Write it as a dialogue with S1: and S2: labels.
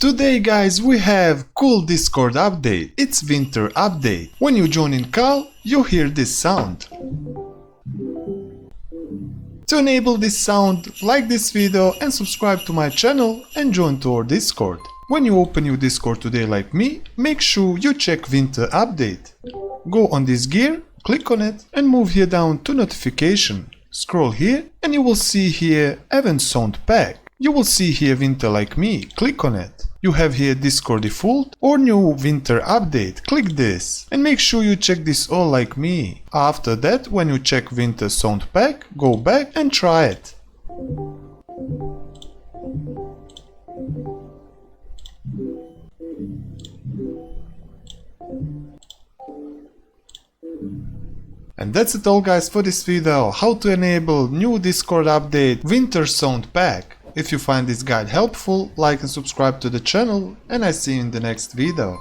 S1: Today guys we have cool Discord update. It's winter update. When you join in call, you hear this sound. To enable this sound, like this video and subscribe to my channel and join to our Discord. When you open your Discord today like me, make sure you check winter update. Go on this gear, click on it and move here down to notification. Scroll here and you will see here event sound pack. You will see here winter like me, click on it. You have here Discord default or new winter update, click this and make sure you check this all like me. After that, when you check winter sound pack, go back and try it. And that's it all guys for this video, how to enable new Discord update winter sound pack. If you find this guide helpful, like and subscribe to the channel and I see you in the next video.